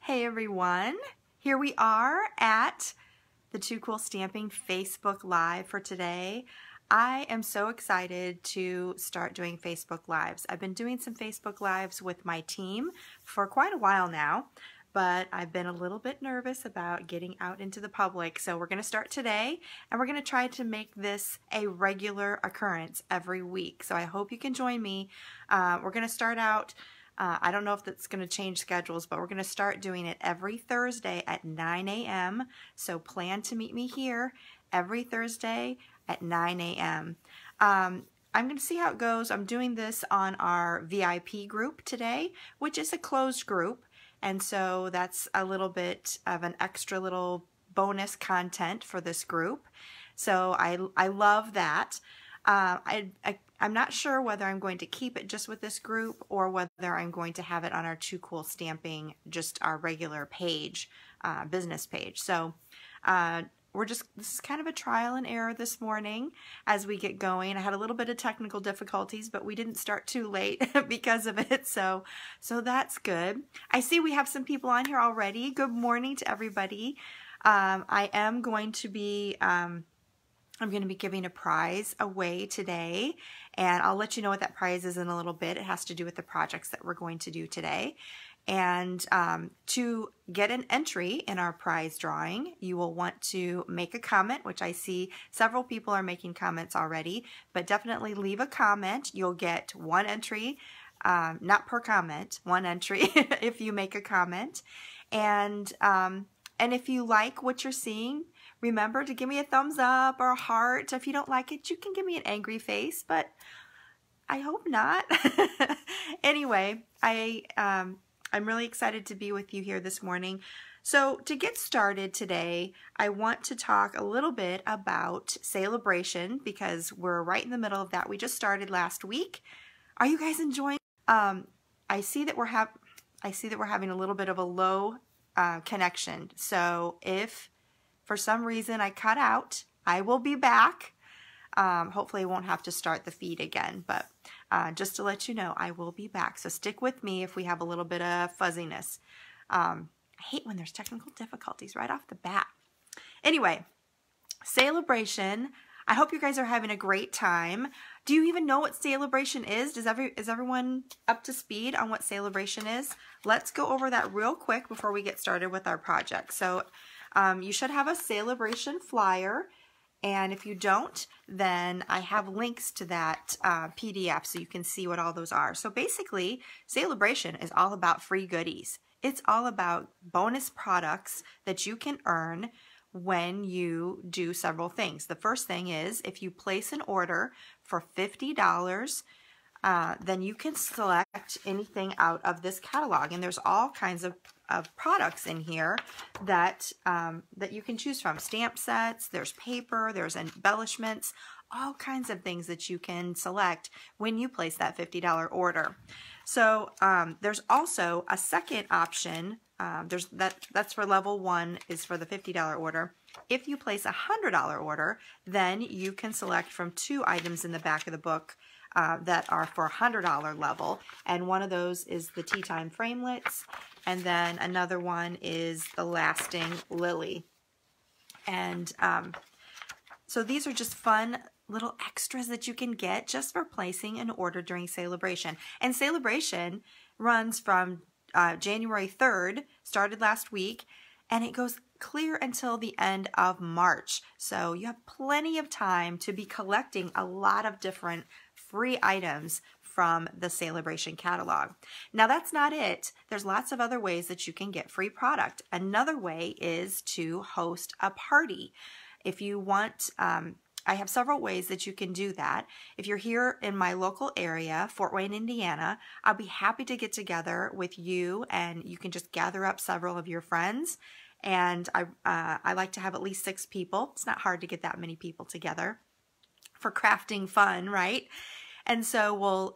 Hey everyone, here we are at the Too Cool Stamping Facebook Live for today. I am so excited to start doing Facebook Lives. I've been doing some Facebook Lives with my team for quite a while now, but I've been a little bit nervous about getting out into the public. So we're going to start today, and we're going to try to make this a regular occurrence every week. So I hope you can join me. We're going to start out I don't know if that's going to change schedules, but we're going to start doing it every Thursday at 9 a.m. So plan to meet me here every Thursday at 9 a.m. I'm going to see how it goes. I'm doing this on our VIP group today, which is a closed group. And so that's a little bit of an extra little bonus content for this group. So I love that. I'm not sure whether I'm going to keep it just with this group or whether I'm going to have it on our Too Cool Stamping, just our regular page, business page. So this is kind of a trial and error this morning as we get going. I had a little bit of technical difficulties, but we didn't start too late because of it. So that's good. I see we have some people on here already. Good morning to everybody. I'm going to be giving a prize away today, and I'll let you know what that prize is in a little bit. It has to do with the projects that we're going to do today. And to get an entry in our prize drawing, you will want to make a comment, which I see several people are making comments already, but definitely leave a comment. You'll get one entry, not per comment, one entry if you make a comment. And if you like what you're seeing, remember to give me a thumbs up or a heart. If you don't like it, you can give me an angry face, but I hope not. Anyway, I'm really excited to be with you here this morning. So to get started today, I want to talk a little bit about Sale-a-Bration because we're right in the middle of that. We just started last week. Are you guys enjoying? I see that we're having a little bit of a low connection. So if for some reason I cut out, I will be back. Hopefully I won't have to start the feed again, but just to let you know, I will be back. So stick with me if we have a little bit of fuzziness. I hate when there's technical difficulties right off the bat. Anyway, Sale-a-Bration. I hope you guys are having a great time. Do you even know what Sale-a-Bration is? Is everyone up to speed on what Sale-a-Bration is? Let's go over that real quick before we get started with our project. So you should have a Sale-a-Bration flyer, and if you don't, then I have links to that PDF so you can see what all those are. So basically, Sale-a-Bration is all about free goodies. It's all about bonus products that you can earn when you do several things. The first thing is if you place an order for $50, then you can select anything out of this catalog, and there's all kinds of products in here that that you can choose from. Stamp sets, there's paper, there's embellishments, all kinds of things that you can select when you place that $50 order. So there's also a second option. That's for level 1 is for the $50 order. If you place a $100 order, then you can select from 2 items in the back of the book that are for $100 level, and one of those is the Tea Time Framelits, and then another one is the Lasting Lily. And so these are just fun little extras that you can get just for placing an order during Sale-a-Bration. And Sale-a-Bration runs from January 3rd, started last week, and it goes clear until the end of March. So you have plenty of time to be collecting a lot of different free items from the Sale-a-Bration catalog. Now that's not it. There's lots of other ways that you can get free product. Another way is to host a party. If you want, I have several ways that you can do that. If you're here in my local area, Fort Wayne, Indiana, I'll be happy to get together with you, and you can just gather up several of your friends. And I like to have at least 6 people. It's not hard to get that many people together for crafting fun, right? And so we'll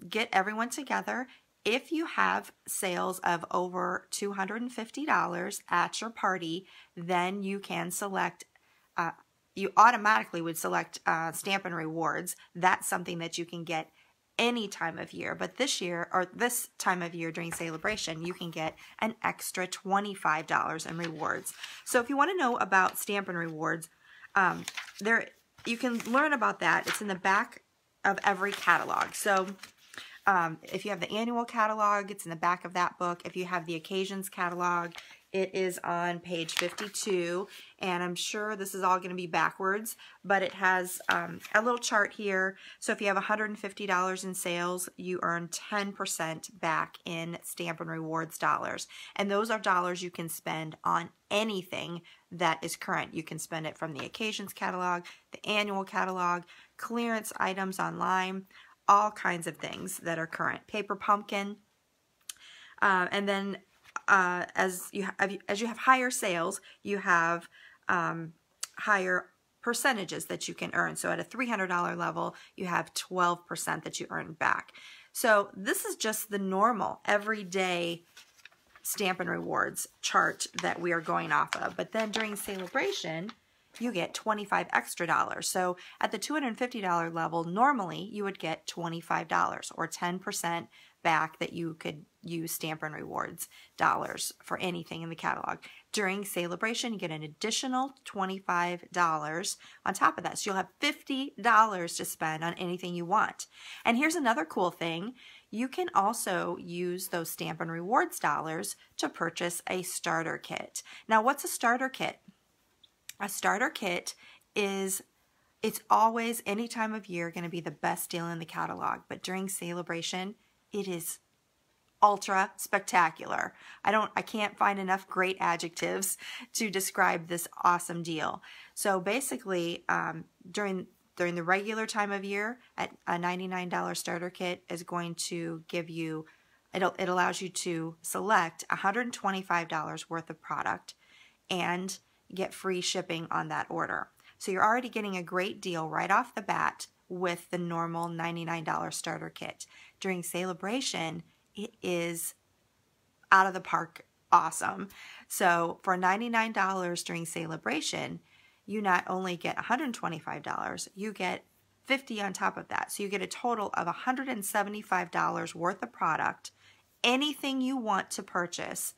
get everyone together. If you have sales of over $250 at your party, then you can select, you automatically would select Stampin' Rewards. That's something that you can get any time of year, but this year, or this time of year during Sale-a-Bration, you can get an extra $25 in rewards. So if you want to know about Stampin' Rewards, you can learn about that. It's in the back of every catalog. So if you have the annual catalog, it's in the back of that book. If you have the Occasions Catalog, it is on page 52, and I'm sure this is all going to be backwards, but it has a little chart here. So if you have $150 in sales, you earn 10% back in Stampin' Rewards dollars. And those are dollars you can spend on anything that is current. You can spend it from the Occasions Catalog, the annual catalog, clearance items online, all kinds of things that are current. Paper pumpkin, and then as you have higher sales, you have higher percentages that you can earn. So at a $300 level, you have 12% that you earn back. So this is just the normal everyday Stampin' Rewards chart that we are going off of. But then during Sale-a-Bration, you get 25 extra dollars. So at the $250 level, normally you would get $25 or 10% back that you could use Stampin' Rewards dollars for anything in the catalog. During Sale-a-Bration, you get an additional $25 on top of that. So you'll have $50 to spend on anything you want. And here's another cool thing. You can also use those Stampin' Rewards dollars to purchase a starter kit. Now, what's a starter kit? A starter kit is, it's always, any time of year, going to be the best deal in the catalog. But during Sale-a-Bration, it is ultra spectacular. I can't find enough great adjectives to describe this awesome deal. So basically, during the regular time of year, at a $99 starter kit is going to give you, it allows you to select $125 worth of product and get free shipping on that order. So you're already getting a great deal right off the bat with the normal $99 starter kit. During Sale-a-Bration, it is out of the park awesome. So for $99 during Sale-a-Bration, you not only get $125, you get $50 on top of that. So you get a total of $175 worth of product, anything you want to purchase,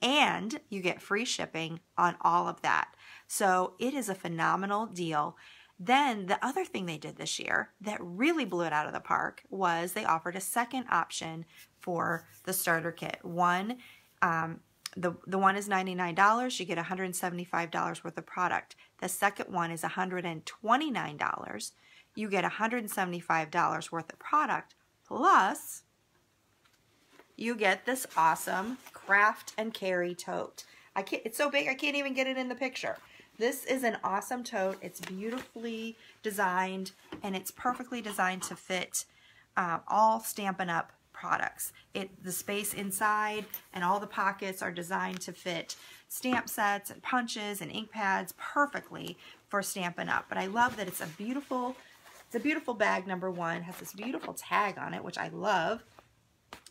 and you get free shipping on all of that. So it is a phenomenal deal. Then the other thing they did this year that really blew it out of the park was they offered a second option for the starter kit. One, the one is $99. You get $175 worth of product. The second one is $129. You get $175 worth of product, plus you get this awesome craft and carry tote. It's so big I can't even get it in the picture. This is an awesome tote. It's beautifully designed, and it's perfectly designed to fit all Stampin' Up! Products. The space inside and all the pockets are designed to fit stamp sets and punches and ink pads perfectly for Stampin' Up! But I love that it's a beautiful bag, number one. It has this beautiful tag on it, which I love.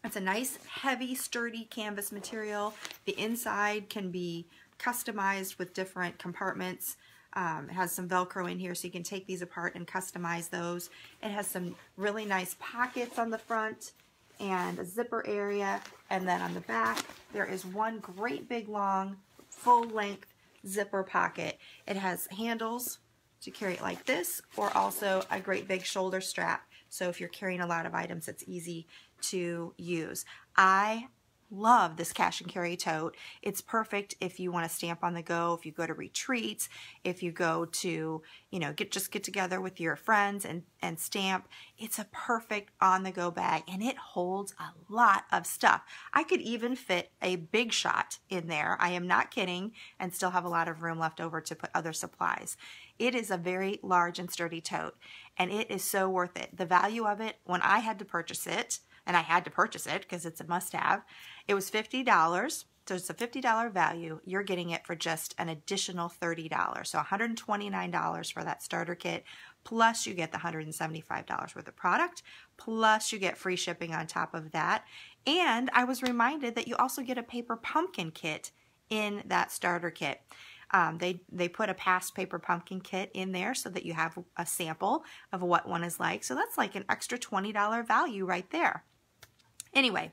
It's a nice, heavy, sturdy canvas material. The inside can be customized with different compartments. It has some Velcro in here, so you can take these apart and customize those. It has some really nice pockets on the front and a zipper area. And then on the back, there is one great big long, full-length zipper pocket. It has handles to carry it like this, or also a great big shoulder strap. So if you're carrying a lot of items, it's easy to use. I love this cash and carry tote. It's perfect if you want to stamp on the go, if you go to retreats, if you go to, just get together with your friends and stamp. It's a perfect on the go bag, and it holds a lot of stuff. I could even fit a Big Shot in there. I am not kidding, and still have a lot of room left over to put other supplies. It is a very large and sturdy tote, and it is so worth it. The value of it, when I had to purchase it, and I had to purchase it because it's a must-have, it was $50. So it's a $50 value. You're getting it for just an additional $30. So $129 for that starter kit, plus you get the $175 worth of product, plus you get free shipping on top of that. And I was reminded that you also get a paper pumpkin kit in that starter kit. They put a past paper pumpkin kit in there so that you have a sample of what one is like. So that's like an extra $20 value right there. Anyway,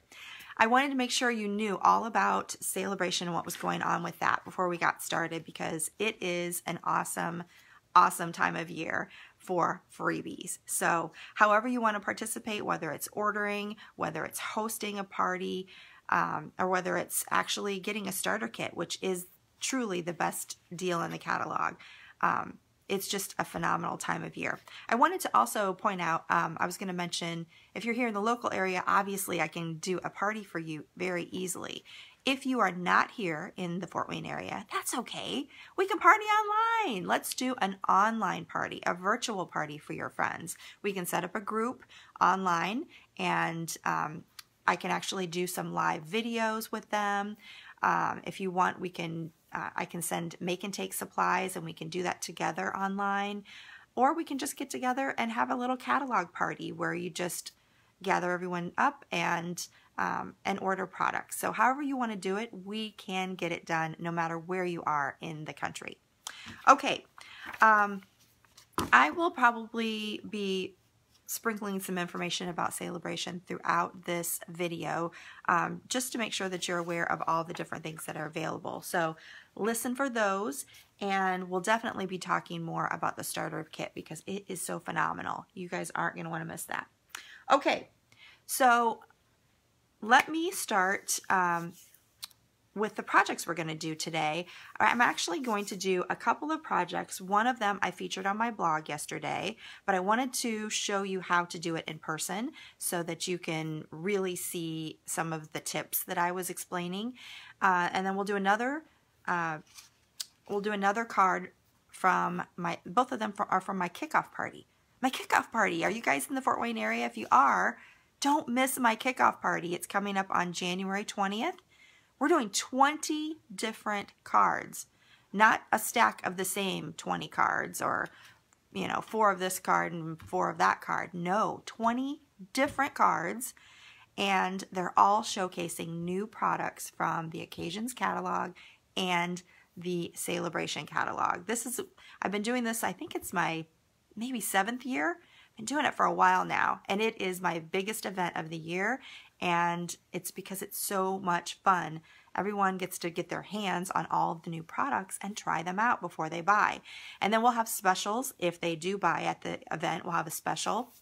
I wanted to make sure you knew all about Sale-a-Bration and what was going on with that before we got started, because it is an awesome time of year for freebies. So however you want to participate, whether it's ordering, whether it's hosting a party, or whether it's actually getting a starter kit, which is truly the best deal in the catalog. It's just a phenomenal time of year. I wanted to also point out, I was going to mention, if you're here in the local area, obviously I can do a party for you very easily. If you are not here in the Fort Wayne area, that's okay. We can party online. Let's do an online party, a virtual party for your friends. We can set up a group online, and I can actually do some live videos with them. If you want, we can I can send make and take supplies, and we can do that together online. Or we can just get together and have a little catalog party where you just gather everyone up and order products. So however you want to do it, we can get it done no matter where you are in the country. Okay, I will probably be sprinkling some information about Sale-a-Bration throughout this video, just to make sure that you're aware of all the different things that are available. So listen for those, and we'll definitely be talking more about the starter kit because it is so phenomenal. You guys aren't going to want to miss that. Okay, so let me start with the projects we're going to do today. I'm actually going to do a couple of projects. One of them I featured on my blog yesterday, but I wanted to show you how to do it in person so that you can really see some of the tips that I was explaining. And then we'll do another card from both of them are from my kickoff party. My kickoff party. Are you guys in the Fort Wayne area? If you are, don't miss my kickoff party. It's coming up on January 20th. We're doing 20 different cards, not a stack of the same 20 cards or, you know, 4 of this card and 4 of that card. No, 20 different cards, and they're all showcasing new products from the Occasions Catalog and the Sale-a-Bration Catalog. I've been doing this, I think it's my maybe 7th year. I've been doing it for a while now, and it is my biggest event of the year. And it's because it's so much fun. Everyone gets to get their hands on all of the new products and try them out before they buy. And then we'll have specials. If they do buy at the event, we'll have a special.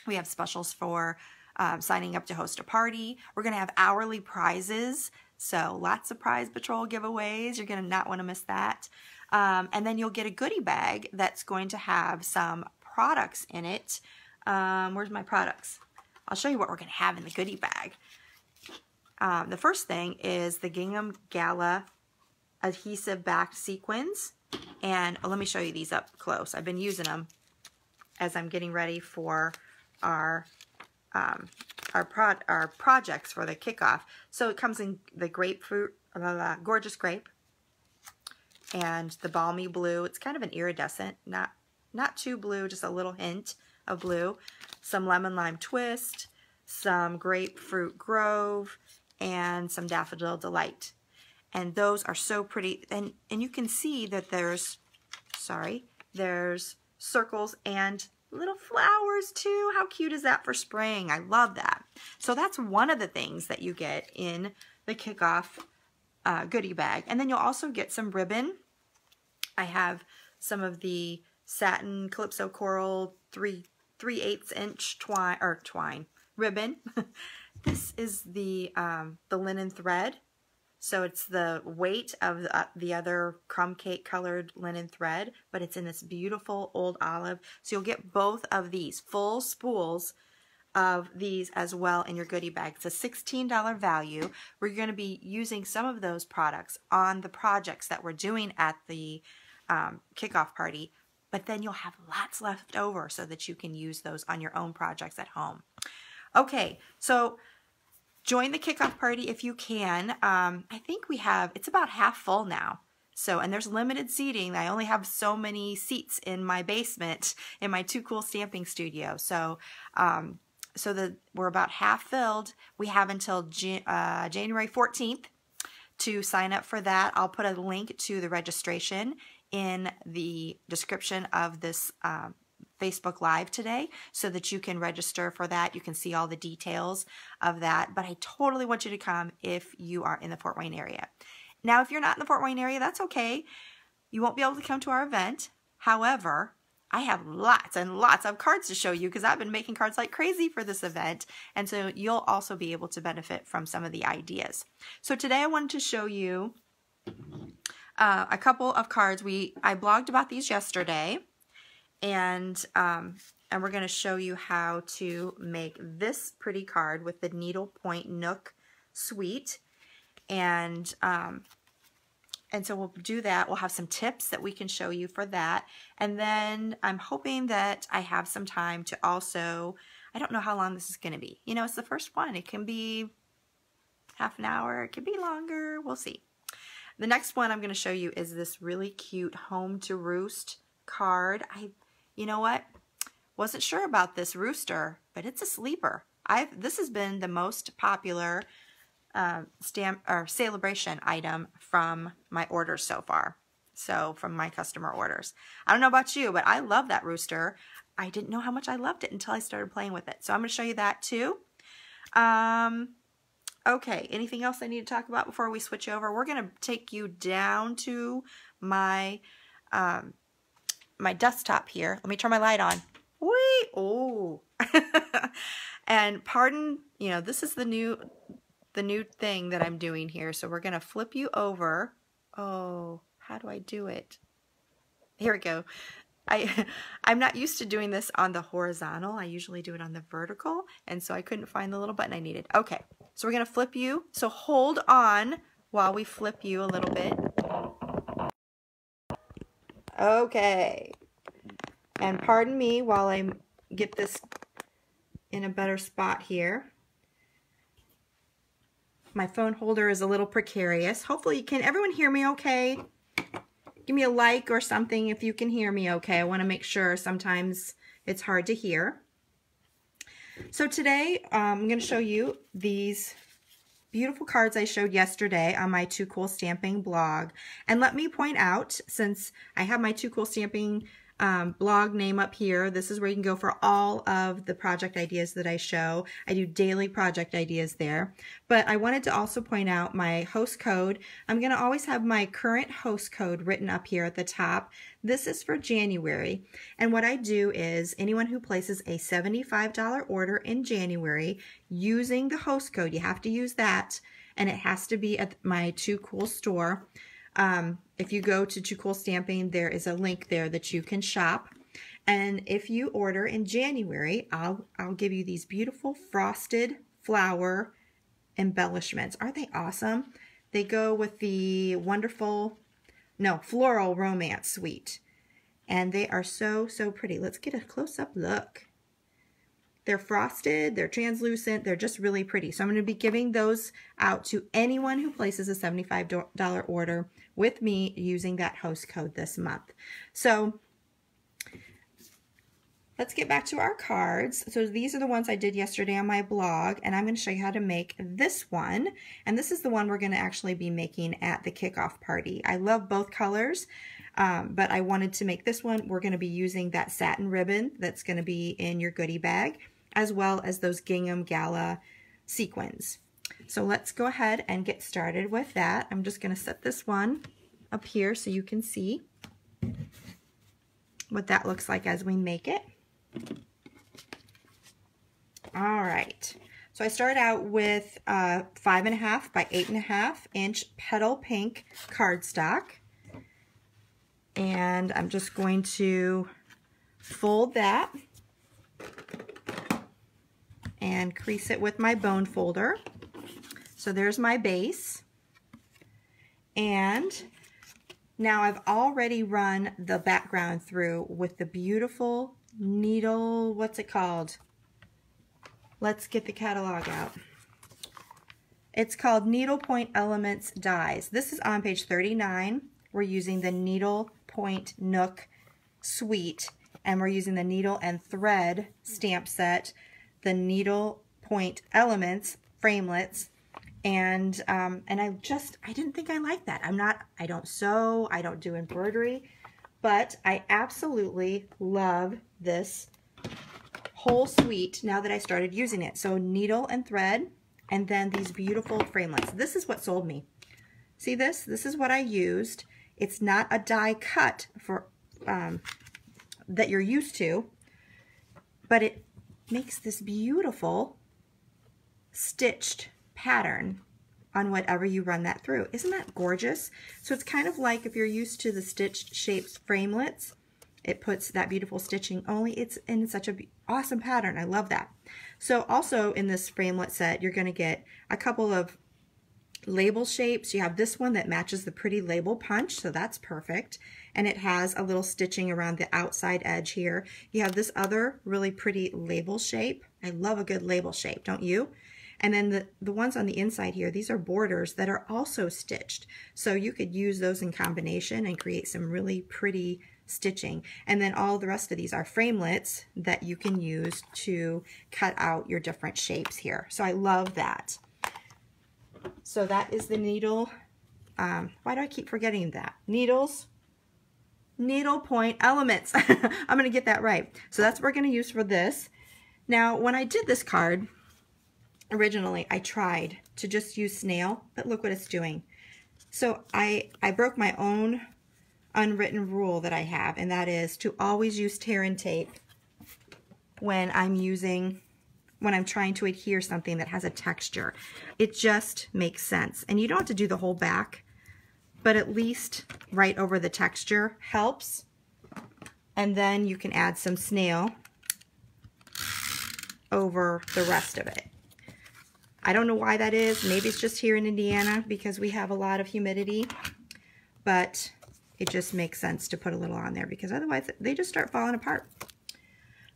We have specials for signing up to host a party. We're going to have hourly prizes. So lots of prize patrol giveaways. You're going to not want to miss that. And then you'll get a goodie bag that's going to have some products in it. Where's my products? I'll show you what we're going to have in the goodie bag. The first thing is the Gingham Gala adhesive backed sequins. And let me show you these up close. I've been using them as I'm getting ready for our projects for the kickoff. So it comes in the grapefruit, gorgeous grape, and the balmy blue. It's kind of an iridescent, not too blue, just a little hint of blue. Some lemon lime twist, some grapefruit grove, and some daffodil delight. And those are so pretty. And you can see that there's circles and little flowers too. How cute is that for spring? I love that. So that's one of the things that you get in the kickoff goodie bag. And then you'll also get some ribbon. I have some of the satin Calypso Coral 3/8 inch twine ribbon. This is the linen thread. So it's the weight of the other crumb cake colored linen thread, but it's in this beautiful old olive. So you'll get both of these full spools of these as well in your goodie bag. It's a $16 value. We're going to be using some of those products on the projects that we're doing at the kickoff party, but then you'll have lots left over so that you can use those on your own projects at home. Okay, so join the kickoff party if you can. I think it's about half full now. So, and there's limited seating. I only have so many seats in my basement in my Too Cool stamping studio. So, we're about half filled. We have until January 14th To sign up for that, I'll put a link to the registration in the description of this Facebook Live today so that you can register for that. You can see all the details of that, but I totally want you to come if you are in the Fort Wayne area. Now, if you're not in the Fort Wayne area, that's okay. You won't be able to come to our event. However, I have lots and lots of cards to show you because I've been making cards like crazy for this event, and so you'll also be able to benefit from some of the ideas. So today I wanted to show you a couple of cards. I blogged about these yesterday, and we're going to show you how to make this pretty card with the needlepoint Nook Suite, and so we'll do that. We'll have some tips that we can show you for that. And then I'm hoping that I have some time to also, I don't know how long this is going to be. You know, it's the first one. It can be half an hour. It could be longer. We'll see. The next one I'm going to show you is this really cute Home to Roost card. You know what? Wasn't sure about this rooster, but it's a sleeper. This has been the most popular Sale-a-Bration item from my orders so far. So from my customer orders. I don't know about you, but I love that rooster. I didn't know how much I loved it until I started playing with it. So I'm going to show you that too. Okay, anything else I need to talk about before we switch over? We're going to take you down to my my desktop here. Let me turn my light on. Whee! Oh. And pardon, you know, this is the new thing that I'm doing here. So we're going to flip you over. Oh, how do I do it? Here we go. I'm not used to doing this on the horizontal. I usually do it on the vertical, and so I couldn't find the little button I needed. Okay, so we're going to flip you. So hold on while we flip you a little bit. Okay. And pardon me while I get this in a better spot here. My phone holder is a little precarious. Hopefully, can everyone hear me okay? Give me a like or something if you can hear me okay. I want to make sure. Sometimes it's hard to hear. So today I'm going to show you these beautiful cards I showed yesterday on my Too Cool Stamping blog. And let me point out, since I have my Too Cool Stamping blog name up here, this is where you can go for all of the project ideas that I show. I do daily project ideas there. But I wanted to also point out my host code. I'm going to always have my current host code written up here at the top. This is for January. And what I do is anyone who places a $75 order in January using the host code, you have to use that, and it has to be at my Too Cool store. If you go to Too Cool Stamping, there is a link there that you can shop. And if you order in January, I'll give you these beautiful frosted flower embellishments. Aren't they awesome? They go with the wonderful, floral romance suite. And they are so, so pretty. Let's get a close-up look. They're frosted, they're translucent, they're just really pretty. So I'm going to be giving those out to anyone who places a $75 order with me using that host code this month. So let's get back to our cards. So these are the ones I did yesterday on my blog, and I'm going to show you how to make this one. And this is the one we're going to actually be making at the kickoff party. I love both colors. But I wanted to make this one. We're going to be using that satin ribbon that's going to be in your goodie bag, as well as those gingham gala sequins. So let's go ahead and get started with that. I'm just going to set this one up here so you can see what that looks like as we make it. All right. So I started out with 5.5 by 8.5 inch petal pink cardstock. And I'm just going to fold that and crease it with my bone folder. So there's my base. And now I've already run the background through with the beautiful needle, what's it called? Let's get the catalog out. It's called Needlepoint Elements Dies. This is on page 39. We're using the Needlepoint Nook Suite, and we're using the needle and thread stamp set, the Needlepoint Elements Framelits, And I didn't think I liked that. I don't sew, I don't do embroidery, but I absolutely love this whole suite now that I started using it. So needle and thread, and then these beautiful framelits. This is what sold me. See this? This is what I used. It's not a die cut for that you're used to, but it makes this beautiful stitched pattern on whatever you run that through. Isn't that gorgeous? So it's kind of like if you're used to the stitched shapes framelits, it puts that beautiful stitching, only it's in such an awesome pattern. I love that. So also in this framelit set, you're going to get a couple of label shapes. You have this one that matches the pretty label punch, so that's perfect. And it has a little stitching around the outside edge here. You have this other really pretty label shape. I love a good label shape, don't you? And then the ones on the inside here, these are borders that are also stitched. So you could use those in combination and create some really pretty stitching. And then all the rest of these are framelits that you can use to cut out your different shapes here. So I love that. So that is the needle, why do I keep forgetting that? Needles, needle point elements. I'm going to get that right. So that's what we're going to use for this. Now, when I did this card, originally I tried to just use snail, but look what it's doing. So I broke my own unwritten rule that I have, and that is to always use tear and tape when I'm trying to adhere something that has a texture. It just makes sense. And you don't have to do the whole back, but at least right over the texture helps. And then you can add some snail over the rest of it. I don't know why that is. Maybe it's just here in Indiana because we have a lot of humidity, but it just makes sense to put a little on there because otherwise they just start falling apart.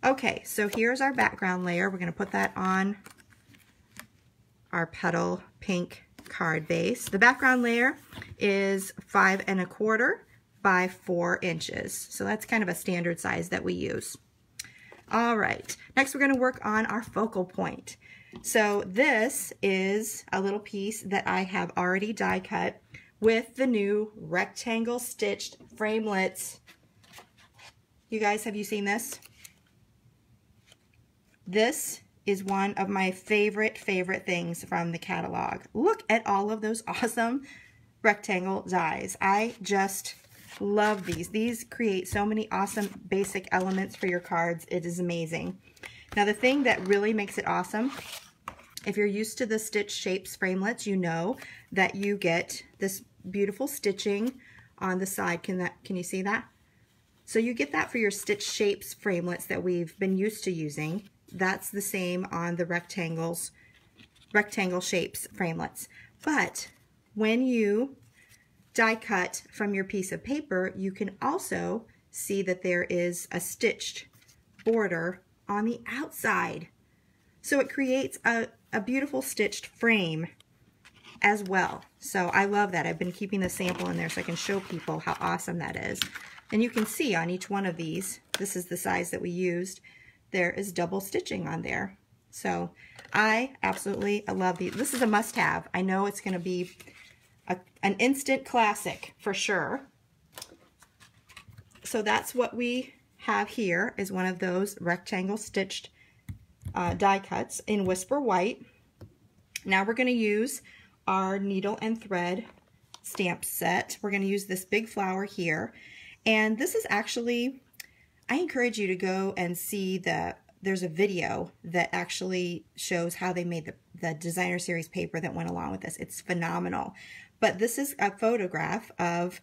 Okay, so here's our background layer. We're going to put that on our petal pink card base. The background layer is 5 1/4 by 4 inches. So that's kind of a standard size that we use. All right, next we're going to work on our focal point. So this is a little piece that I have already die cut with the new rectangle stitched framelits. You guys, have you seen this? This is one of my favorite things from the catalog. Look at all of those awesome rectangle dies. I just love these. These create so many awesome basic elements for your cards. It is amazing. Now the thing that really makes it awesome, if you're used to the stitch shapes framelits, you know that you get this beautiful stitching on the side. Can you see that? So you get that for your stitch shapes framelits that we've been used to using. That's the same on the rectangle shapes framelits. But when you die cut from your piece of paper, you can also see that there is a stitched border on the outside. So it creates a beautiful stitched frame as well. So I love that. I've been keeping the sample in there so I can show people how awesome that is. And you can see on each one of these, this is the size that we used, there is double stitching on there. So I absolutely love these. This is a must-have. I know it's going to be an instant classic for sure. So that's what we have here, is one of those rectangle stitched die cuts in Whisper White. Now we're going to use our needle and thread stamp set. We're going to use this big flower here. And this is actually, I encourage you to go and see there's a video that actually shows how they made the designer series paper that went along with this. It's phenomenal. But this is a photograph of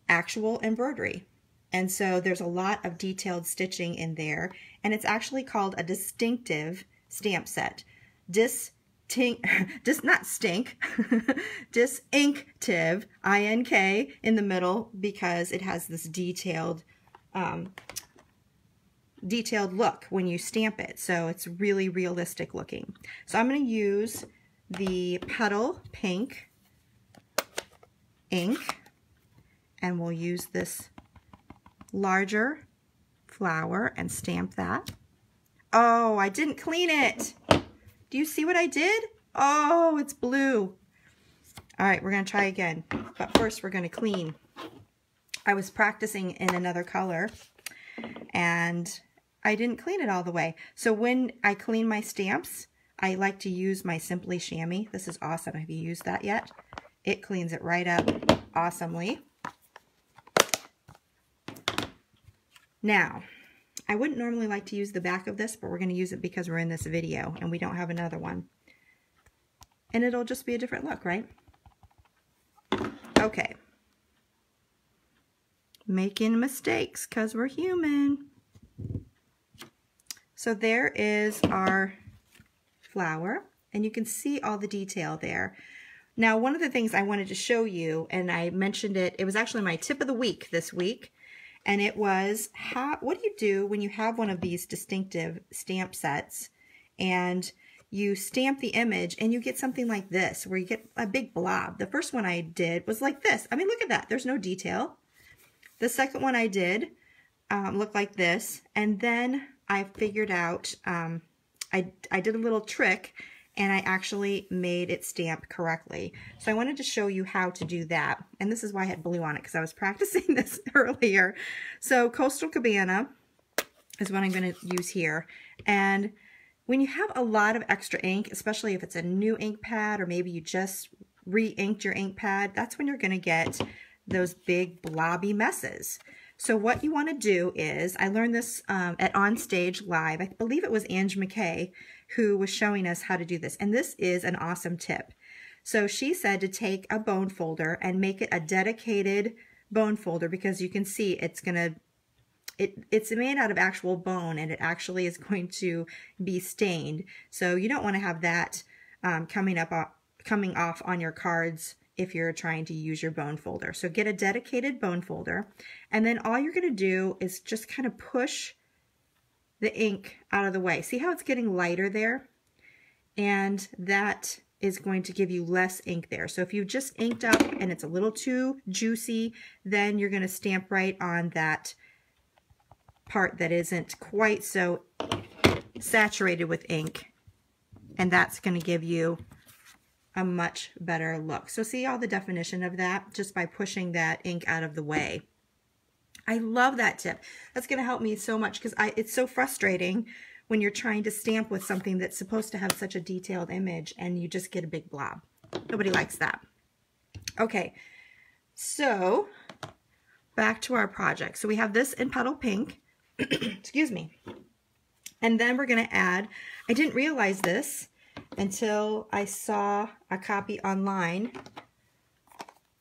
actual embroidery. And so there's a lot of detailed stitching in there. And it's actually called a dis-ink-tive stamp set. Dis-ink-tive, I-N-K in the middle, because it has this detailed look when you stamp it. So it's really realistic looking. So I'm going to use the petal pink ink, and we'll use this larger flower and stamp that. Oh, I didn't clean it. Do you see what I did? Oh, it's blue. All right, we're gonna try again. But first we're gonna clean. I was practicing in another color and I didn't clean it all the way. So when I clean my stamps, I like to use my Simply Chamois. This is awesome. Have you used that yet? It cleans it right up awesomely. Now, I wouldn't normally like to use the back of this, but we're going to use it because we're in this video and we don't have another one. And it'll just be a different look, right? Okay. Making mistakes because we're human. So there is our flower, and you can see all the detail there. Now, one of the things I wanted to show you, and I mentioned it, it was actually my tip of the week this week, and it was, what do you do when you have one of these dis-ink-tive stamp sets and you stamp the image and you get something like this, where you get a big blob. The first one I did was like this. I mean, look at that. There's no detail. The second one I did looked like this, and then I figured out, I did a little trick and I actually made it stamp correctly. So I wanted to show you how to do that. And this is why I had blue on it, because I was practicing this earlier. So Coastal Cabana is what I'm going to use here. And when you have a lot of extra ink, especially if it's a new ink pad or maybe you just re-inked your ink pad, that's when you're going to get those big blobby messes. So what you want to do is, I learned this at On Stage Live. I believe it was Ange McKay who was showing us how to do this. And this is an awesome tip. So she said to take a bone folder and make it a dedicated bone folder, because you can see it's made out of actual bone and it actually is going to be stained. So you don't want to have that coming off on your cards if you're trying to use your bone folder. So get a dedicated bone folder, and then all you're going to do is just kind of push the ink out of the way. See how it's getting lighter there? And that is going to give you less ink there. So if you just inked up and it's a little too juicy, then you're going to stamp right on that part that isn't quite so saturated with ink, and that's going to give you a much better look. So see all the definition of that just by pushing that ink out of the way. I love that tip. That's going to help me so much, because it's so frustrating when you're trying to stamp with something that's supposed to have such a detailed image and you just get a big blob. Nobody likes that. Okay, so back to our project. So we have this in Petal Pink. Excuse me. And then we're going to add, I didn't realize this until I saw a copy online,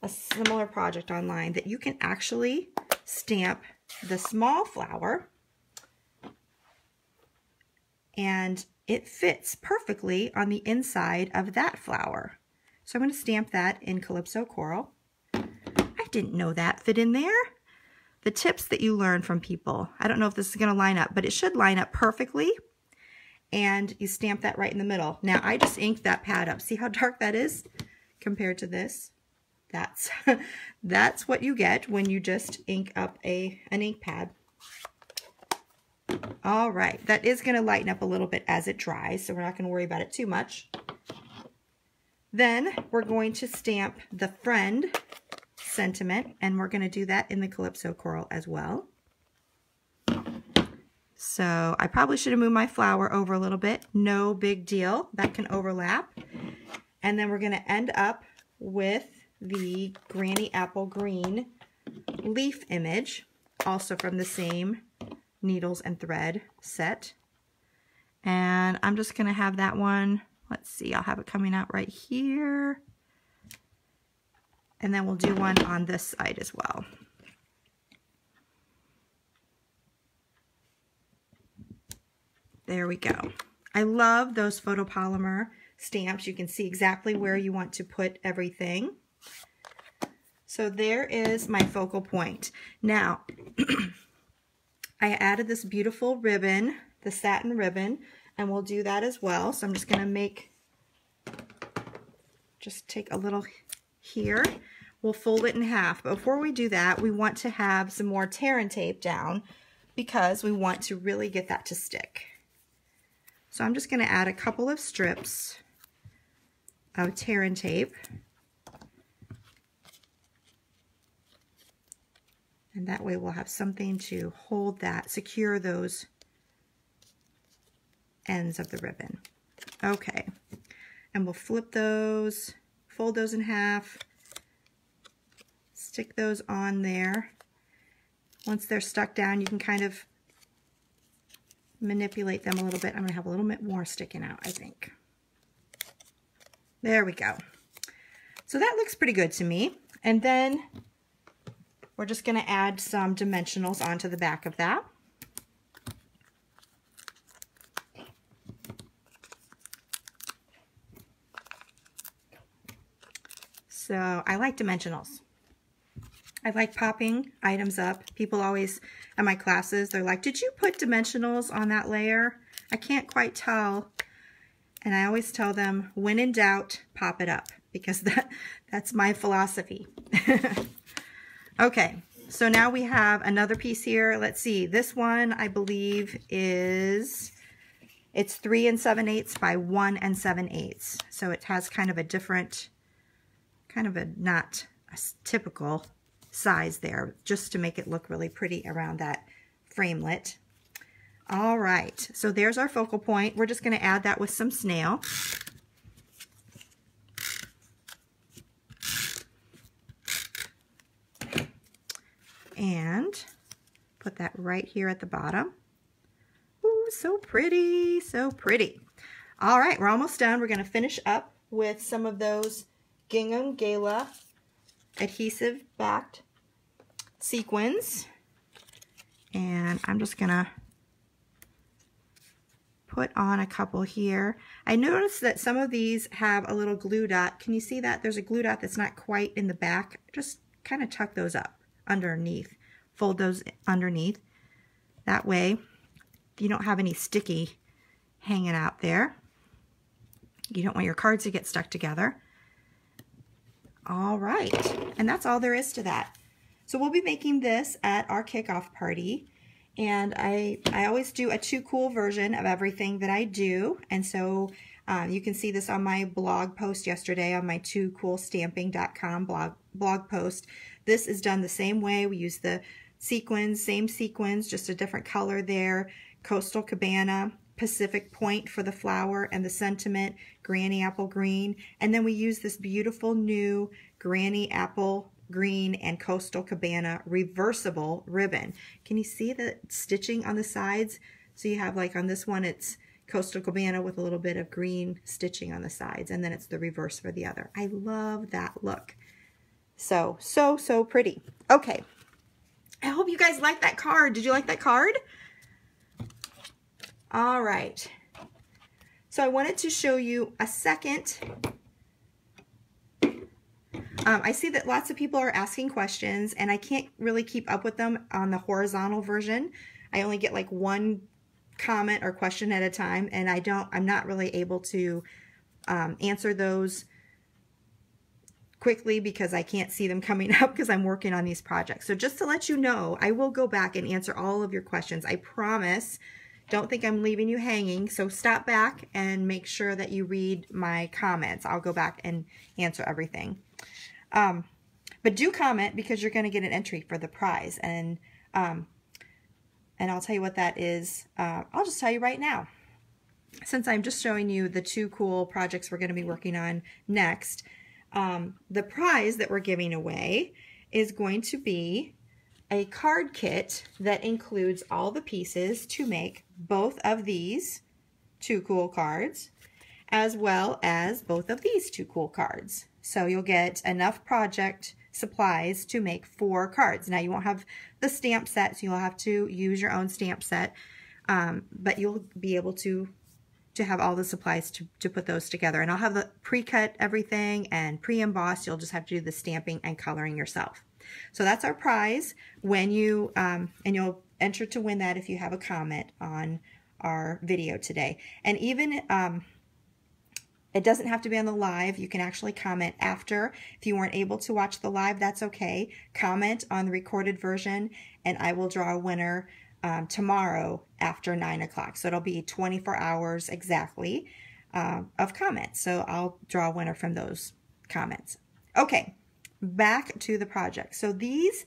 a similar project online, that you can actually stamp the small flower and it fits perfectly on the inside of that flower. So I'm going to stamp that in Calypso Coral. I didn't know that fit in there. The tips that you learn from people. I don't know if this is going to line up, but it should line up perfectly. And you stamp that right in the middle. Now I just inked that pad up. See how dark that is compared to this? That's what you get when you just ink up an ink pad. All right, that is going to lighten up a little bit as it dries, so we're not going to worry about it too much. Then we're going to stamp the friend sentiment, and we're going to do that in the Calypso Coral as well. So I probably should have moved my flower over a little bit. No big deal. That can overlap. And then we're going to end up with the Granny Apple Green leaf image, also from the same needles and thread set. And I'm just going to have that one, let's see, I'll have it coming out right here. And then we'll do one on this side as well. There we go. I love those photopolymer stamps. You can see exactly where you want to put everything. So there is my focal point. Now, I added this beautiful ribbon, the satin ribbon, and we'll do that as well. So I'm just going to just take a little here. We'll fold it in half. But before we do that, we want to have some more tear and tape down because we want to really get that to stick. So I'm just going to add a couple of strips of tear and tape. And that way we'll have something to hold that, secure those ends of the ribbon. Okay, and we'll flip those, fold those in half, stick those on there. Once they're stuck down, you can kind of manipulate them a little bit. I'm going to have a little bit more sticking out, I think. There we go. So that looks pretty good to me. And then we're just going to add some dimensionals onto the back of that. So I like dimensionals. I like popping items up. People always, at my classes, they're like, did you put dimensionals on that layer? I can't quite tell. And I always tell them, when in doubt, pop it up, because that's my philosophy. Okay, so now we have another piece here. Let's see, this one I believe is, it's 3 7/8 by 1 7/8. So it has kind of a different, kind of a not a typical size there, just to make it look really pretty around that framelit. All right, so there's our focal point. We're just going to add that with some snail. And put that right here at the bottom. Ooh, so pretty, so pretty. All right, we're almost done. We're going to finish up with some of those Gingham Gala adhesive backed sequins. And I'm just going to put on a couple here. I noticed that some of these have a little glue dot. Can you see that? There's a glue dot that's not quite in the back. Just kind of tuck those up underneath. Fold those underneath. That way you don't have any sticky hanging out there. You don't want your cards to get stuck together. All right, and that's all there is to that. So we'll be making this at our kickoff party. And I always do a too cool version of everything that I do. And so you can see this on my blog post yesterday on my toocoolstamping.com blog post. This is done the same way. We use the sequins, same sequins, just a different color there. Coastal Cabana, Pacific Point for the flower and the sentiment, Granny Apple Green. And then we use this beautiful new Granny Apple Green and Coastal Cabana reversible ribbon. Can you see the stitching on the sides? So you have, like, on this one it's Coastal Cabana with a little bit of green stitching on the sides, and then it's the reverse for the other. I love that look. So pretty. Okay, I hope you guys like that card. Did you like that card? All right, so I wanted to show you a second. I see that lots of people are asking questions, and I can't really keep up with them on the horizontal version. I only get like one comment or question at a time, and I'm not really able to answer those quickly because I can't see them coming up because I'm working on these projects. So just to let you know, I will go back and answer all of your questions. I promise. Don't think I'm leaving you hanging. So stop back and make sure that you read my comments. I'll go back and answer everything. But do comment, because you're going to get an entry for the prize, and I'll tell you what that is. I'll just tell you right now, since I'm just showing you the two cool projects we're going to be working on next. The prize that we're giving away is going to be a card kit that includes all the pieces to make both of these two cool cards, as well as both of these two cool cards. So you'll get enough project supplies to make 4 cards. Now you won't have the stamp set, so you'll have to use your own stamp set, but you'll be able to have all the supplies to put those together. And I'll have the pre-cut everything and pre-embossed. You'll just have to do the stamping and coloring yourself. So that's our prize. When you and you'll enter to win that if you have a comment on our video today. And even it doesn't have to be on the live. You can actually comment after. If you weren't able to watch the live, that's okay. Comment on the recorded version, and I will draw a winner tomorrow after 9 o'clock. So it'll be 24 hours exactly of comments. So I'll draw a winner from those comments. Okay, back to the project. So these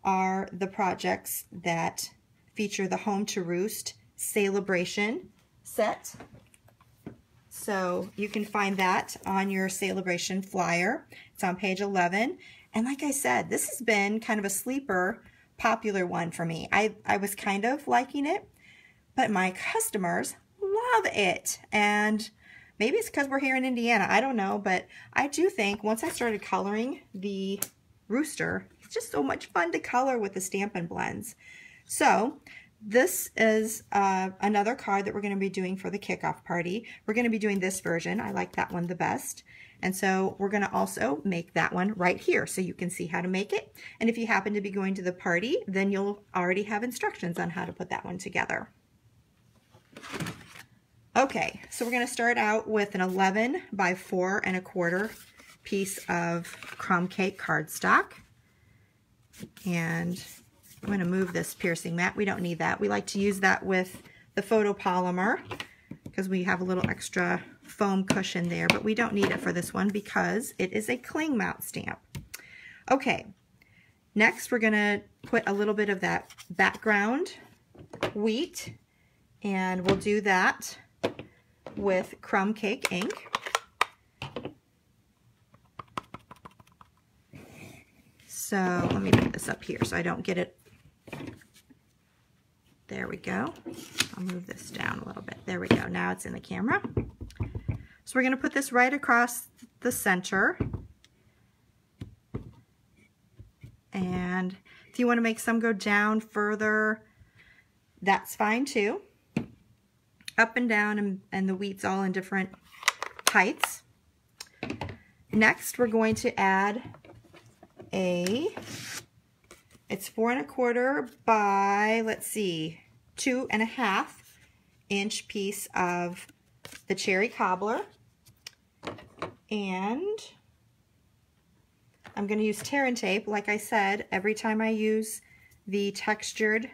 are the projects that feature the Home to Roost Sale-a-Bration set. So you can find that on your Sale-a-Bration flyer. It's on page 11. And like I said, this has been kind of a sleeper, popular one for me. I was kind of liking it, but my customers love it. And maybe it's because we're here in Indiana. I don't know, but I do think once I started coloring the rooster, it's just so much fun to color with the Stampin' Blends. So this is another card that we're going to be doing for the kickoff party. We're going to be doing this version. I like that one the best. And so we're going to also make that one right here so you can see how to make it. And if you happen to be going to the party, then you'll already have instructions on how to put that one together. Okay, so we're going to start out with an 11 by 4 1/4 piece of crumb cake cardstock. And I'm going to move this piercing mat. We don't need that. We like to use that with the photopolymer because we have a little extra foam cushion there, but we don't need it for this one because it is a cling mount stamp. Okay, next we're going to put a little bit of that background wheat, and we'll do that with crumb cake ink. So let me put this up here so I don't get it. There we go. I'll move this down a little bit. There we go. Now it's in the camera. So we're going to put this right across the center. And if you want to make some go down further, that's fine too. Up and down, and the wheat's all in different heights. Next, we're going to add it's 4 1/4 by, let's see, 2 1/2 inch piece of the cherry cobbler. And I'm going to use tear and tape. Like I said, every time I use the textured,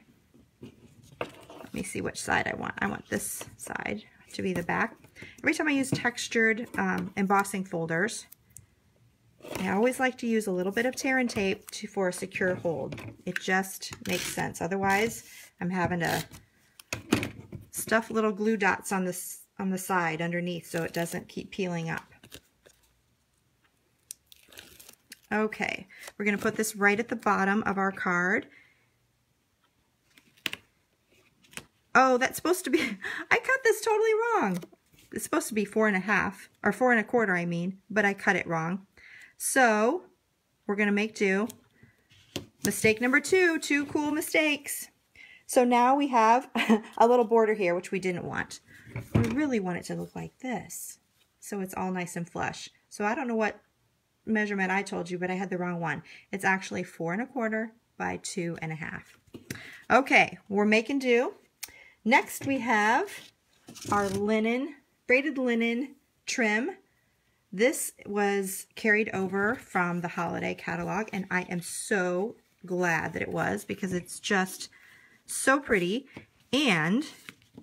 let me see which side I want. I want this side to be the back. Every time I use textured embossing folders, I always like to use a little bit of tear and tape for a secure hold. It just makes sense. Otherwise, I'm having to stuff little glue dots on the side underneath so it doesn't keep peeling up. Okay, we're going to put this right at the bottom of our card. Oh, that's supposed to be, I cut this totally wrong. It's supposed to be 4 1/2, or 4 1/4, I mean, but I cut it wrong. So we're going to make do. Mistake number 2, 2 cool mistakes. So now we have a little border here, which we didn't want. We really want it to look like this. So it's all nice and flush. So I don't know what measurement I told you, but I had the wrong one. It's actually 4 1/4 by 2 1/2. Okay, we're making do. Next we have our linen, braided linen trim. This was carried over from the holiday catalog, and I am so glad that it was because it's just so pretty, and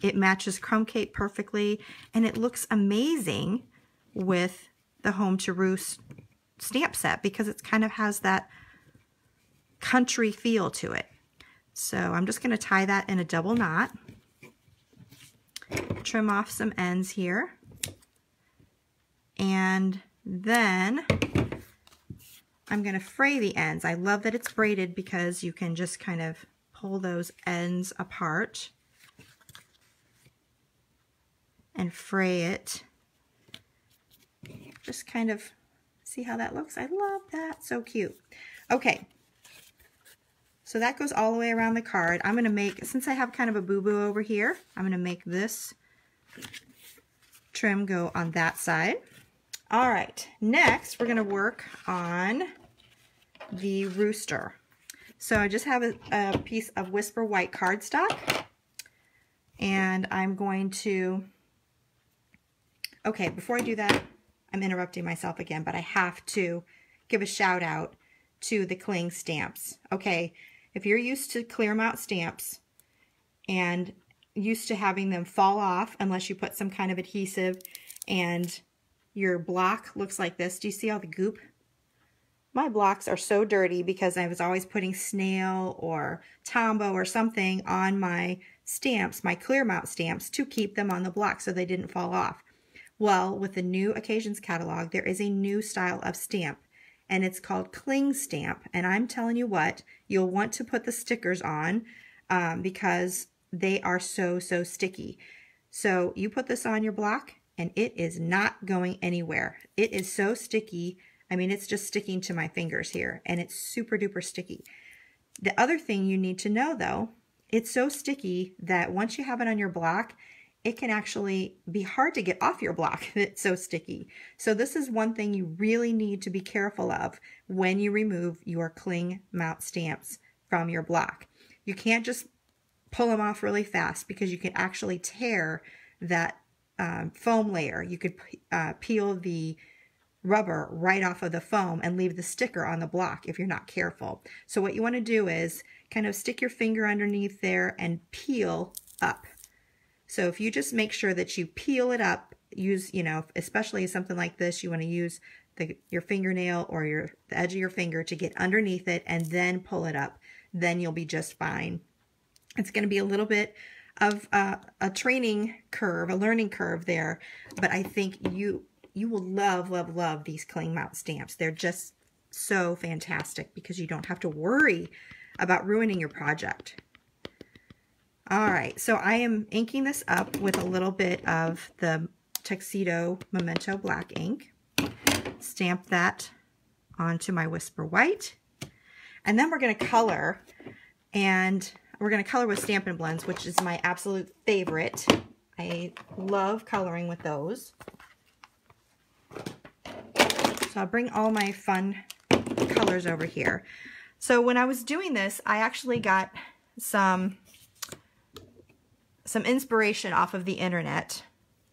it matches crumb cake perfectly, and it looks amazing with the Home to Roost stamp set because it kind of has that country feel to it. So I'm just going to tie that in a double knot, trim off some ends here, and then I'm going to fray the ends. I love that it's braided because you can just kind of pull those ends apart and fray it. Just kind of see how that looks. I love that. So cute. Okay. So that goes all the way around the card. I'm going to make, since I have kind of a boo-boo over here, I'm going to make this trim go on that side. All right, next we're going to work on the rooster. So I just have a piece of Whisper White cardstock, and I'm going to, okay, before I do that, I'm interrupting myself again, but I have to give a shout out to the cling stamps. Okay, if you're used to clear mount stamps and used to having them fall off unless you put some kind of adhesive and your block looks like this. Do you see all the goop? My blocks are so dirty because I was always putting snail or Tombow or something on my stamps, my clear mount stamps, to keep them on the block so they didn't fall off. Well, with the new Occasions catalog, there is a new style of stamp, and it's called cling stamp. And I'm telling you what, you'll want to put the stickers on because they are so sticky. So you put this on your block and it is not going anywhere. It is so sticky. I mean, it's just sticking to my fingers here, and it's super duper sticky. The other thing you need to know though, it's so sticky that once you have it on your block, it can actually be hard to get off your block. It's so sticky. So this is one thing you really need to be careful of when you remove your cling mount stamps from your block. You can't just pull them off really fast because you can actually tear that foam layer. You could peel the rubber right off of the foam and leave the sticker on the block if you're not careful. So what you want to do is kind of stick your finger underneath there and peel up. So if you just make sure that you peel it up, use, especially something like this, you want to use your fingernail or the edge of your finger to get underneath it and then pull it up. Then you'll be just fine. It's going to be a little bit of a training curve, a learning curve there, but I think you will love these cling mount stamps. They're just so fantastic because you don't have to worry about ruining your project. All right, so I am inking this up with a little bit of the Tuxedo Memento black ink. Stamp that onto my Whisper White. And then we're going to color, and we're going to color with Stampin' Blends, which is my absolute favorite. I love coloring with those. So I'll bring all my fun colors over here. So when I was doing this, I actually got some inspiration off of the internet,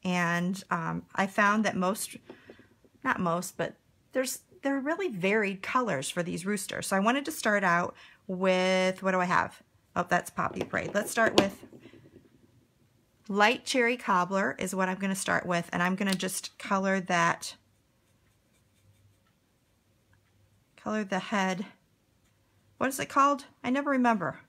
and I found that not most, but there are really varied colors for these roosters. So I wanted to start out with, what do I have? Oh, that's Poppy Parade. Let's start with light cherry cobbler is what I'm going to start with, and I'm going to just color the head. What is it called? I never remember.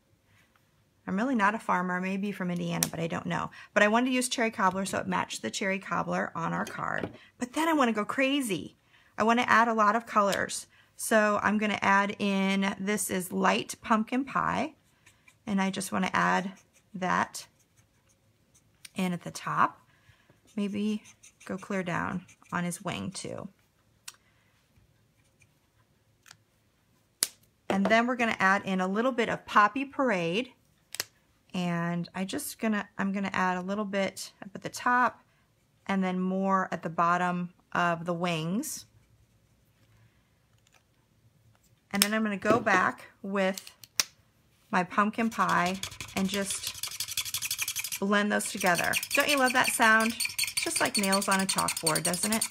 I'm really not a farmer. I may be from Indiana, but I don't know. But I wanted to use cherry cobbler so it matched the cherry cobbler on our card. But then I want to go crazy. I want to add a lot of colors. So I'm going to add in, this is light pumpkin pie, and I just want to add that in at the top. Maybe go clear down on his wing too. And then we're going to add in a little bit of Poppy Parade, and I'm going to add a little bit up at the top and then more at the bottom of the wings. And then I'm going to go back with my pumpkin pie and just blend those together. Don't you love that sound? It's just like nails on a chalkboard, doesn't it?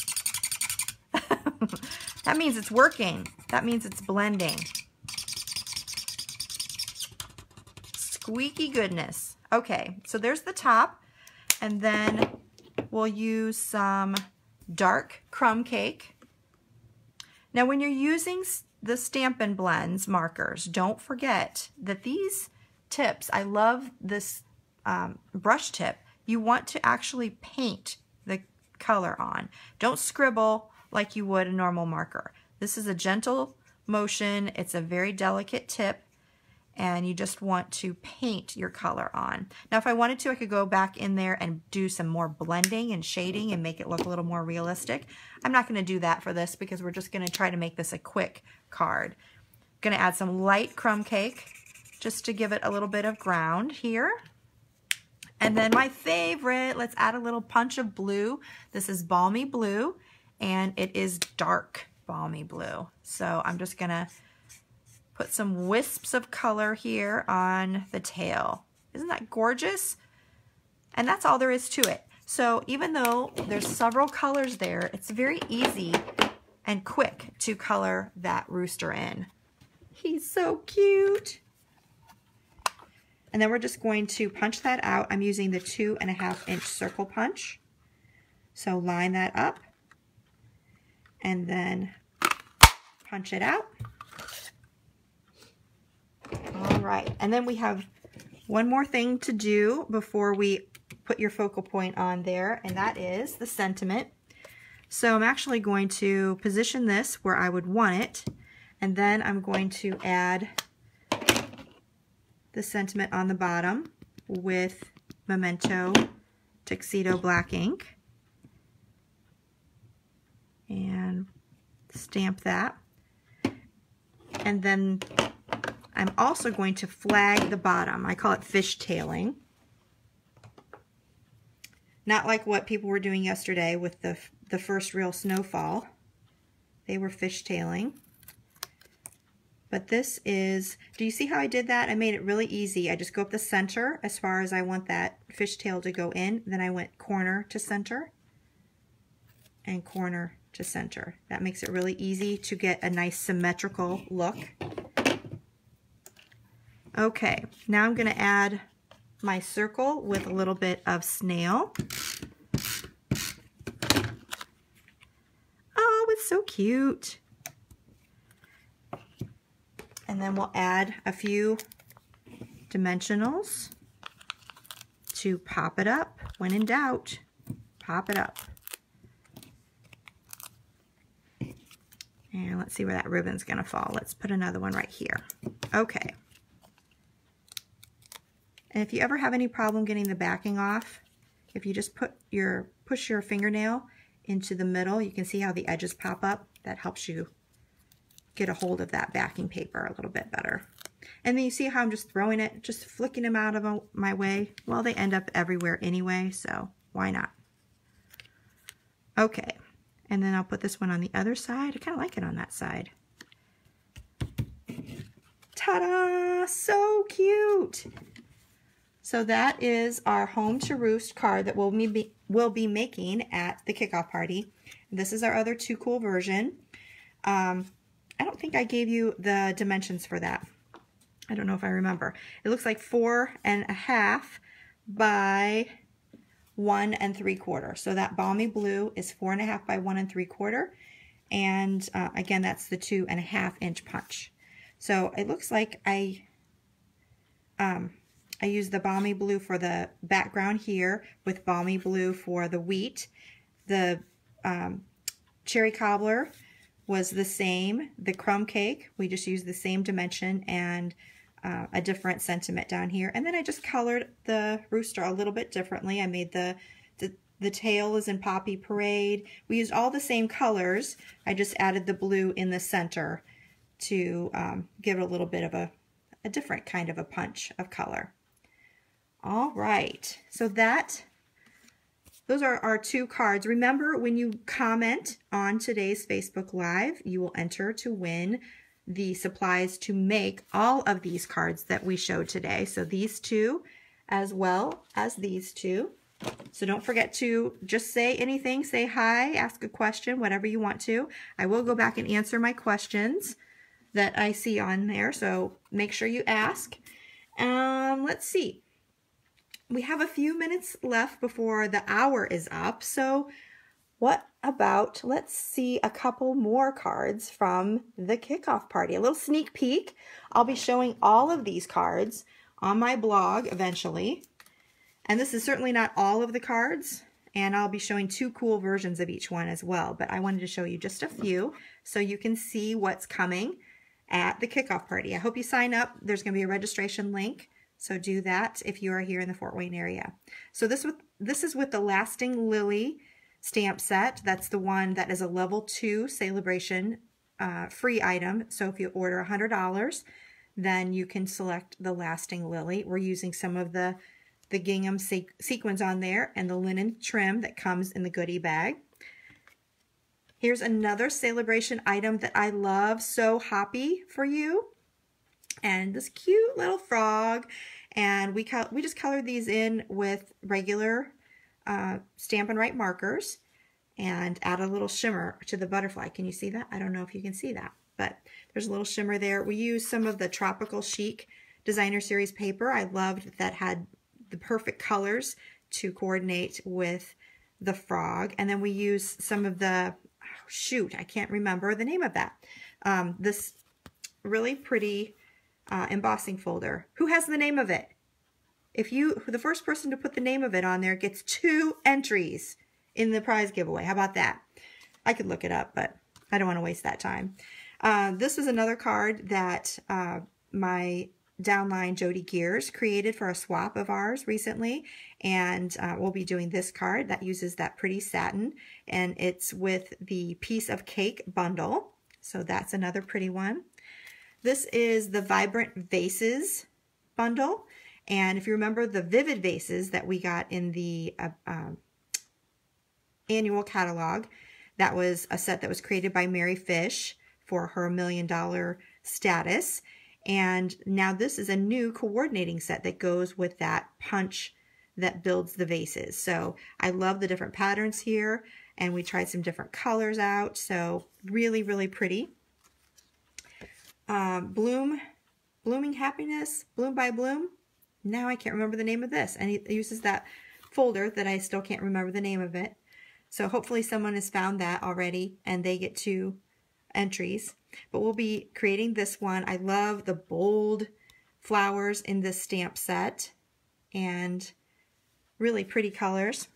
That means it's working. That means it's blending. Squeaky goodness. Okay, so there's the top, and then we'll use some dark crumb cake. Now when you're using the Stampin' Blends markers, don't forget that these tips, I love this brush tip, you want to actually paint the color on. Don't scribble like you would a normal marker. This is a gentle motion, it's a very delicate tip, and you just want to paint your color on. Now if I wanted to, I could go back in there and do some more blending and shading and make it look a little more realistic. I'm not going to do that for this because we're just going to try to make this a quick card. I'm going to add some light crumb cake just to give it a little bit of ground here. And then my favorite, let's add a little punch of blue. This is Balmy Blue, and it is dark Balmy Blue. So I'm just going to put some wisps of color here on the tail. Isn't that gorgeous? And that's all there is to it. So even though there's several colors there, it's very easy and quick to color that rooster in. He's so cute. And then we're just going to punch that out. I'm using the 2.5-inch circle punch. So line that up and then punch it out. All right, and then we have one more thing to do before we put your focal point on there, and that is the sentiment. So I'm actually going to position this where I would want it, and then I'm going to add the sentiment on the bottom with Memento Tuxedo black ink and stamp that. And then I'm also going to flag the bottom. I call it fishtailing. Not like what people were doing yesterday with the first real snowfall. They were fishtailing. But this is, do you see how I did that? I made it really easy. I just go up the center as far as I want that fishtail to go in. Then I went corner to center and corner to center. That makes it really easy to get a nice symmetrical look. Okay, now I'm going to add my circle with a little bit of snail. Oh, it's so cute. And then we'll add a few dimensionals to pop it up. When in doubt, pop it up. And let's see where that ribbon's going to fall. Let's put another one right here. Okay. And if you ever have any problem getting the backing off, if you just push your fingernail into the middle, you can see how the edges pop up. That helps you get a hold of that backing paper a little bit better. And then you see how I'm just throwing it, just flicking them out of my way. Well, they end up everywhere anyway, so why not? Okay, and then I'll put this one on the other side. I kind of like it on that side. Ta-da! So cute! So that is our Home to Roost card that we'll be making at the kickoff party. This is our other Too Cool version. I don't think I gave you the dimensions for that. I don't know if I remember. It looks like 4.5 by 1 3/4. So that balmy blue is 4.5 by 1 3/4. And again, that's the 2.5 inch punch. So it looks like I used the balmy blue for the background here with balmy blue for the wheat. The cherry cobbler was the same. The crumb cake, we just used the same dimension and a different sentiment down here. And then I just colored the rooster a little bit differently. I made the tail is in Poppy Parade. We used all the same colors. I just added the blue in the center to give it a little bit of a different kind of a punch of color. All right, so those are our 2 cards. Remember, when you comment on today's Facebook Live, you will enter to win the supplies to make all of these cards that we showed today. So these 2 as well as these 2. So don't forget to just say anything, say hi, ask a question, whatever you want to. I will go back and answer my questions that I see on there, so make sure you ask. Let's see. We have a few minutes left before the hour is up, so what about, let's see a couple more cards from the kickoff party. A little sneak peek. I'll be showing all of these cards on my blog eventually. And this is certainly not all of the cards, and I'll be showing 2 cool versions of each one as well, but I wanted to show you just a few so you can see what's coming at the kickoff party. I hope you sign up. There's going to be a registration link. So do that if you are here in the Fort Wayne area. So this is with the Lasting Lily stamp set. That's the one that is a level 2 Sale-a-Bration free item. So if you order $100, then you can select the Lasting Lily. We're using some of the gingham sequins on there and the linen trim that comes in the goodie bag. Here's another Sale-a-Bration item that I love, So Happy for You. And this cute little frog, and we just colored these in with regular Stampin' Write markers and add a little shimmer to the butterfly. Can you see that? I don't know if you can see that, but there's a little shimmer there. We used some of the Tropical Chic Designer Series paper. I loved that had the perfect colors to coordinate with the frog, and then we use some of the, oh, shoot, I can't remember the name of that. This really pretty embossing folder. Who has the name of it? The first person to put the name of it on there gets 2 entries in the prize giveaway. How about that? I could look it up, but I don't want to waste that time. This is another card that my downline Jody Gears created for a swap of ours recently, and we'll be doing this card that uses that pretty satin, and it's with the Piece of Cake bundle, so that's another pretty one. This is the Vibrant Vases bundle, and if you remember the Vivid Vases that we got in the annual catalog, that was a set that was created by Mary Fish for her $1 million status. And now this is a new coordinating set that goes with that punch that builds the vases. So I love the different patterns here, and we tried some different colors out. So really, really pretty. Blooming Happiness, Bloom by Bloom. Now I can't remember the name of this. And it uses that folder that I still can't remember the name of it. So hopefully someone has found that already and they get 2 entries. But we'll be creating this one. I love the bold flowers in this stamp set and really pretty colors.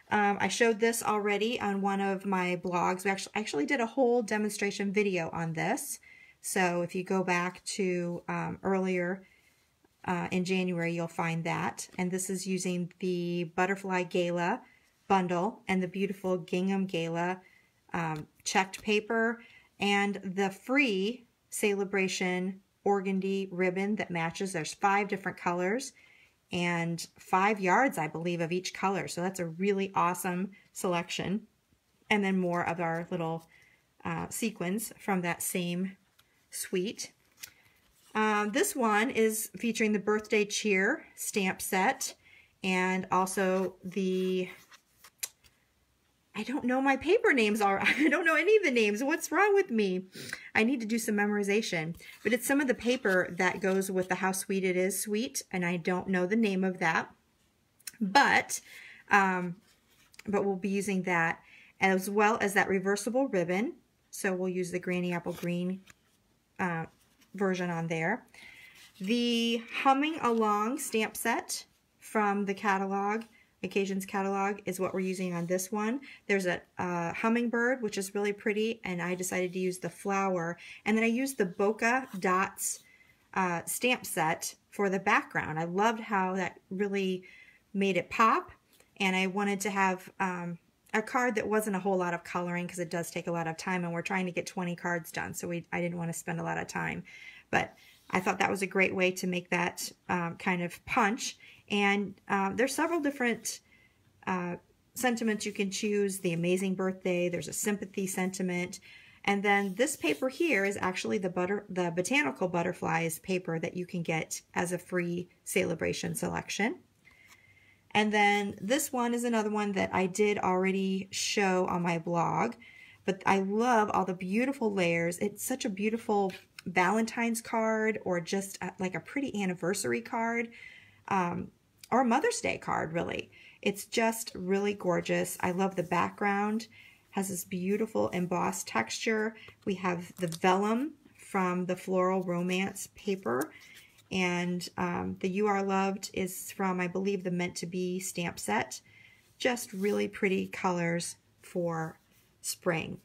I showed this already on one of my blogs. We actually did a whole demonstration video on this. So if you go back to earlier in January, you'll find that. And this is using the Butterfly Gala bundle and the beautiful Gingham Gala checked paper and the free Sale-a-Bration organdy ribbon that matches. There's 5 different colors and 5 yards, I believe, of each color. So that's a really awesome selection. And then more of our little sequins from that same suite. This one is featuring the Birthday Cheer stamp set and also the, I don't know my paper names are. I don't know any of the names. What's wrong with me? I need to do some memorization. But it's some of the paper that goes with the How Sweet It Is suite, and I don't know the name of that. But we'll be using that as well as that reversible ribbon. So we'll use the Granny Apple Green version on there. The Humming Along stamp set from the catalog, Occasions Catalog, is what we're using on this one. There's a hummingbird, which is really pretty, and I decided to use the flower. And then I used the Bokeh Dots stamp set for the background. I loved how that really made it pop, and I wanted to have a card that wasn't a whole lot of coloring because it does take a lot of time, and we're trying to get 20 cards done, so I didn't want to spend a lot of time. But I thought that was a great way to make that kind of punch. And there's several different sentiments you can choose. The Amazing Birthday, there's a sympathy sentiment. And then this paper here is actually the Botanical Butterflies paper that you can get as a free Sale-a-Bration selection. And then this one is another one that I did already show on my blog, but I love all the beautiful layers. It's such a beautiful Valentine's card, or just like a pretty anniversary card, or a Mother's Day card, really. It's just really gorgeous. I love the background. Has this beautiful embossed texture. We have the vellum from the Floral Romance paper. And the You Are Loved is from, I believe, the Meant to Be stamp set. Just really pretty colors for spring.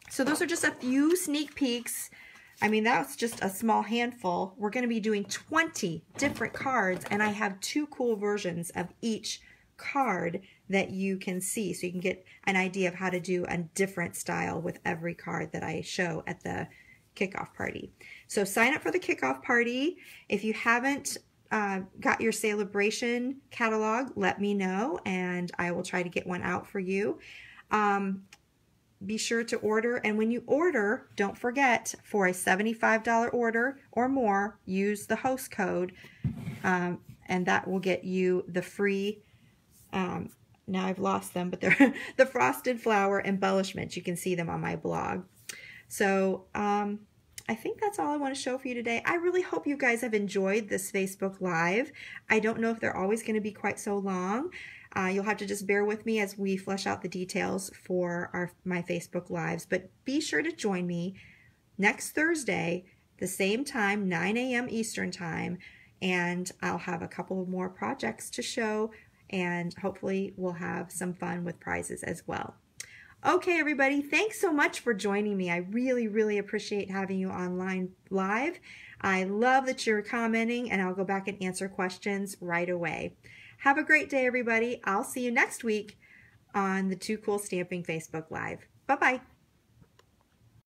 So those are just a few sneak peeks. I mean, that's just a small handful. We're going to be doing 20 different cards, and I have 2 cool versions of each card that you can see, so you can get an idea of how to do a different style with every card that I show at the kickoff party. So sign up for the kickoff party. If you haven't got your Sale-a-Bration catalog, let me know, and I will try to get one out for you. Be sure to order, and when you order, don't forget, for a $75 order or more, use the host code, and that will get you the free, now I've lost them, but they're the frosted flower embellishments. You can see them on my blog. So I think that's all I want to show for you today. I really hope you guys have enjoyed this Facebook Live. I don't know if they're always going to be quite so long. You'll have to just bear with me as we flesh out the details for my Facebook Lives, but be sure to join me next Thursday, the same time, 9 a.m. Eastern Time, and I'll have a couple more projects to show, and hopefully we'll have some fun with prizes as well. Okay, everybody, thanks so much for joining me. I really, really appreciate having you online live. I love that you're commenting, and I'll go back and answer questions right away. Have a great day, everybody. I'll see you next week on the Too Cool Stamping Facebook Live. Bye-bye.